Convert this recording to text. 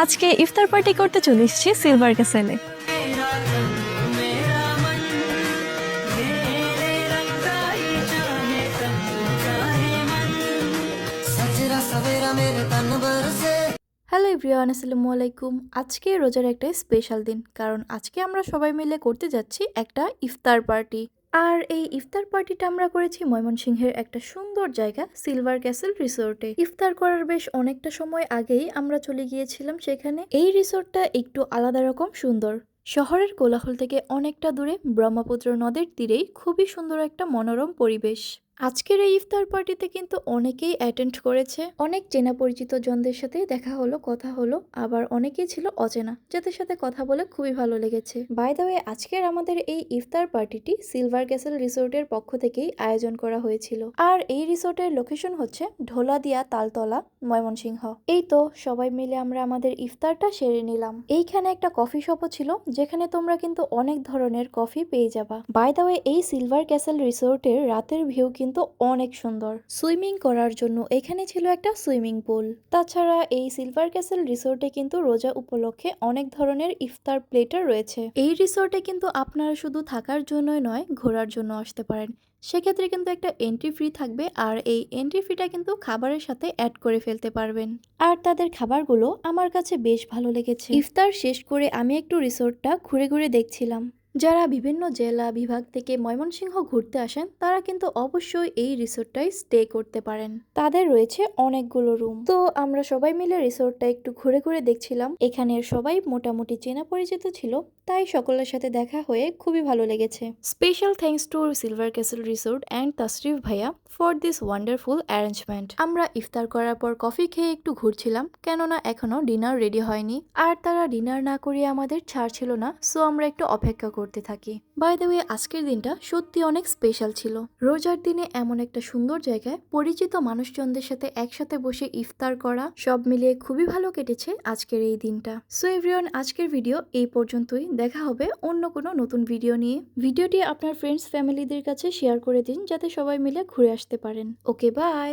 আজকে ইফতার পার্টি করতে চলে এসেছি সিলভার ক্যাসেলে। হ্যালো এভরিওয়ান, আসসালামু আলাইকুম। আজকে রোজার একটা স্পেশাল দিন, কারণ আজকে আমরা সবাই মিলে করতে যাচ্ছি একটা ইফতার পার্টি। আর এই ইফতার পার্টিটা আমরা করেছি ময়মনসিংহের একটা সুন্দর জায়গা সিলভার ক্যাসেল রিসোর্টে। ইফতার করার বেশ অনেকটা সময় আগেই আমরা চলে গিয়েছিলাম সেখানে। এই রিসোর্টটা একটু আলাদা রকম সুন্দর। শহরের কোলাহল থেকে অনেকটা দূরে ব্রহ্মপুত্র নদের তীরেই খুবই সুন্দর একটা মনোরম পরিবেশ। আজকের এই ইফতার পার্টিতে কিন্তু অনেকেই অ্যাটেন্ড করেছে। অনেক চেনা পরিচিত জনদের সাথে দেখা হলো, কথা হলো, আবার অনেকেই ছিল অচেনা, যাদের সাথে কথা বলে খুবই ভালো লেগেছে। বাই দ্য ওয়ে, আজকের আমাদের এই ইফতার পার্টিটি সিলভার ক্যাসেল রিসোর্টের পক্ষ থেকেই আয়োজন করা হয়েছিল। আর এই রিসোর্টের লোকেশন হচ্ছে ঢোলাদিয়া তালতলা, ময়মনসিংহ। এই তো সবাই মিলে আমরা আমাদের ইফতারটা সেরে নিলাম। এইখানে একটা কফি শপও ছিল, যেখানে তোমরা কিন্তু অনেক ধরনের কফি পেয়ে যাবা। বাই দ্য ওয়ে, এই সিলভার ক্যাসেল রিসোর্টের রাতের ভিউ কিন্তু অনেক সুন্দর। সুইমিং করার জন্য এখানে ছিল একটা সুইমিং পুল। তাছাড়া এই সিলভার ক্যাসেল রিসোর্টে কিন্তু রোজা উপলক্ষে অনেক ধরনের ইফতার প্লেটার রয়েছে। এই রিসোর্টে কিন্তু আপনারা শুধু থাকার জন্যই নয়, ঘোরার জন্য আসতে পারেন। সেক্ষেত্রে কিন্তু একটা এন্ট্রি ফ্রি থাকবে, আর এই এন্ট্রি ফিটা কিন্তু খাবারের সাথে অ্যাড করে ফেলতে পারবেন। আর তাদের খাবারগুলো আমার কাছে বেশ ভালো লেগেছে। ইফতার শেষ করে আমি একটু রিসোর্টটা ঘুরে ঘুরে দেখছিলাম। যারা বিভিন্ন জেলা বিভাগ থেকে ময়মনসিংহ ঘুরতে আসেন, তারা কিন্তু অবশ্যই এই রিসোর্টটাই স্টে করতে পারেন। তাদের রয়েছে অনেকগুলো রুম। তো আমরা সবাই মিলে রিসোর্টটা একটু ঘুরে ঘুরে দেখছিলাম। এখানের সবাই মোটামুটি চেনা পরিচিত ছিল, তাই সকলের সাথে দেখা হয়ে খুবই ভালো লেগেছে। Special thanks to silver castle resort and Tasrif ভাইয়া ফর দিস ওয়ান্ডারফুল অ্যারেঞ্জমেন্ট। আমরা ইফতার করার পর কফি খেয়ে একটু ঘুরছিলাম, কেননা এখনো ডিনার রেডি হয়নি। আর তারা ডিনার না করিয়ে আমাদের ছাড়ছিল না, সো আমরা একটু অপেক্ষা করতে থাকি। বাই দ্য ওয়ে, আজকের দিনটা সত্যি অনেক স্পেশাল ছিল। রোজার দিনে এমন একটা সুন্দর জায়গায় পরিচিত মানুষজনদের সাথে একসাথে বসে ইফতার করা, সব মিলিয়ে খুবই ভালো কেটেছে আজকের এই দিনটা। সো এভরিওয়ান, আজকের ভিডিও এই পর্যন্তই। দেখা হবে অন্য কোনো নতুন ভিডিও নিয়ে। ভিডিওটি আপনার ফ্রেন্ডস ফ্যামিলিদের কাছে শেয়ার করে দিন, যাতে সবাই মিলে ঘুরে আসতে পারেন। ওকে, বাই।